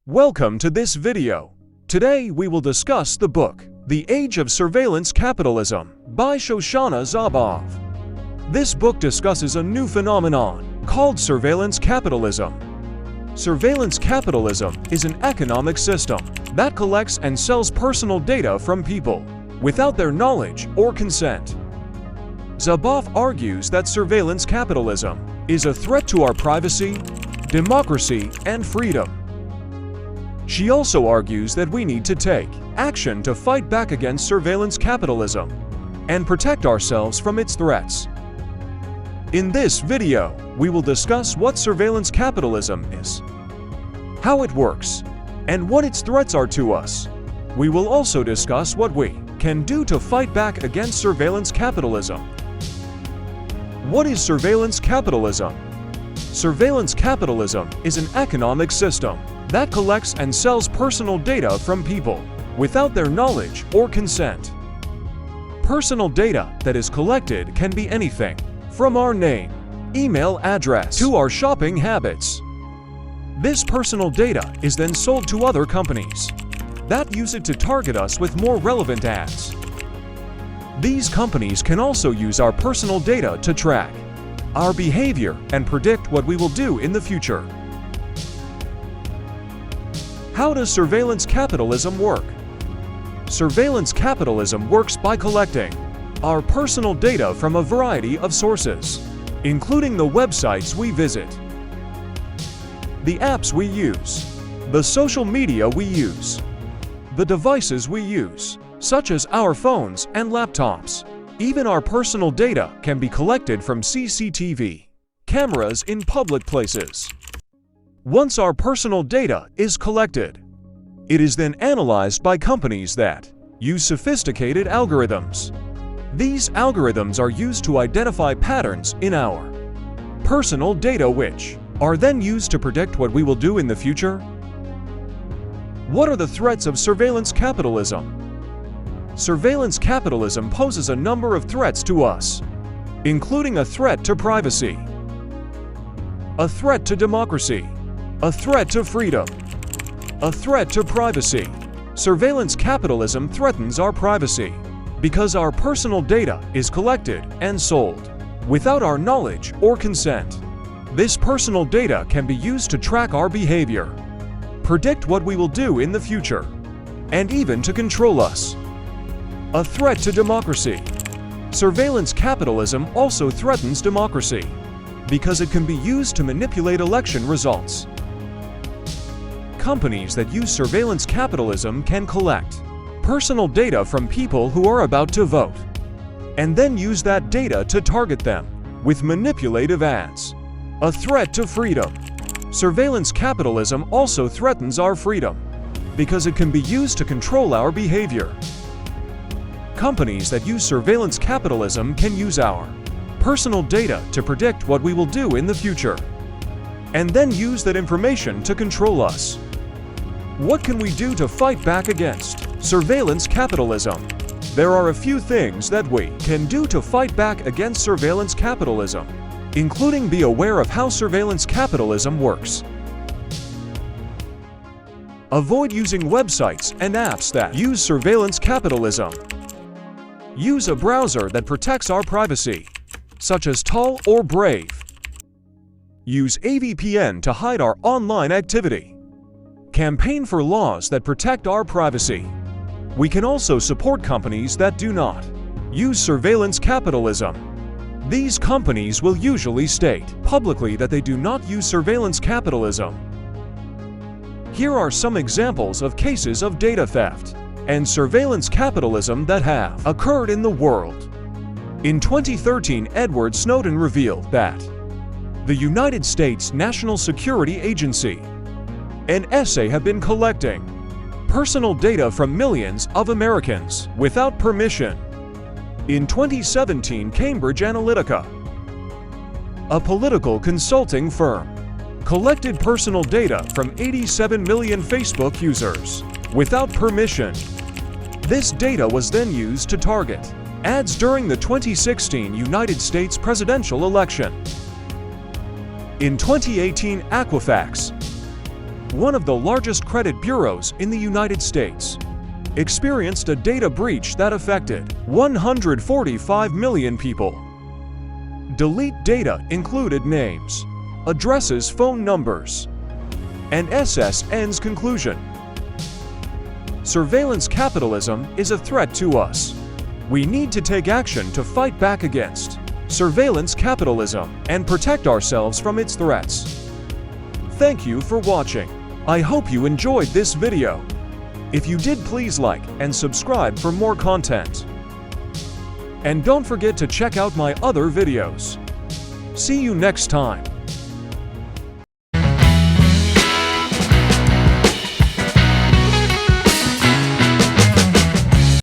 Welcome to this video. Today we will discuss the book, The Age of Surveillance Capitalism by Shoshana Zuboff. This book discusses a new phenomenon called surveillance capitalism. Surveillance capitalism is an economic system that collects and sells personal data from people without their knowledge or consent. Zuboff argues that surveillance capitalism is a threat to our privacy, democracy, and freedom. She also argues that we need to take action to fight back against surveillance capitalism and protect ourselves from its threats. In this video, we will discuss what surveillance capitalism is, how it works, and what its threats are to us. We will also discuss what we can do to fight back against surveillance capitalism. What is surveillance capitalism? Surveillance capitalism is an economic system that collects and sells personal data from people without their knowledge or consent. Personal data that is collected can be anything from our name, email address, to our shopping habits. This personal data is then sold to other companies that use it to target us with more relevant ads. These companies can also use our personal data to track our behavior and predict what we will do in the future. How does surveillance capitalism work? Surveillance capitalism works by collecting our personal data from a variety of sources, including the websites we visit, the apps we use, the social media we use, the devices we use, such as our phones and laptops. Even our personal data can be collected from CCTV cameras in public places. Once our personal data is collected, it is then analyzed by companies that use sophisticated algorithms. These algorithms are used to identify patterns in our personal data, which are then used to predict what we will do in the future. What are the threats of surveillance capitalism? Surveillance capitalism poses a number of threats to us, including a threat to privacy, a threat to democracy, a threat to freedom, a threat to privacy. Surveillance capitalism threatens our privacy because our personal data is collected and sold without our knowledge or consent. This personal data can be used to track our behavior, predict what we will do in the future, and even to control us. A threat to democracy. Surveillance capitalism also threatens democracy because it can be used to manipulate election results. Companies that use surveillance capitalism can collect personal data from people who are about to vote and then use that data to target them with manipulative ads. A threat to freedom. Surveillance capitalism also threatens our freedom because it can be used to control our behavior. Companies that use surveillance capitalism can use our personal data to predict what we will do in the future and then use that information to control us. What can we do to fight back against surveillance capitalism? There are a few things that we can do to fight back against surveillance capitalism, including be aware of how surveillance capitalism works. Avoid using websites and apps that use surveillance capitalism. Use a browser that protects our privacy, such as Tor or Brave. Use a VPN to hide our online activity. Campaign for laws that protect our privacy. We can also support companies that do not use surveillance capitalism. These companies will usually state publicly that they do not use surveillance capitalism. Here are some examples of cases of data theft and surveillance capitalism that have occurred in the world. In 2013, Edward Snowden revealed that the United States National Security Agency, NSA, have been collecting personal data from millions of Americans without permission. In 2017, Cambridge Analytica, a political consulting firm, collected personal data from 87 million Facebook users without permission. This data was then used to target ads during the 2016 United States presidential election. In 2018, Equifax, one of the largest credit bureaus in the United States, experienced a data breach that affected 145 million people. Delete data included names, addresses, phone numbers, and SSN's conclusion. Surveillance capitalism is a threat to us. We need to take action to fight back against surveillance capitalism and protect ourselves from its threats. Thank you for watching. I hope you enjoyed this video. If you did, please like and subscribe for more content. And don't forget to check out my other videos. See you next time.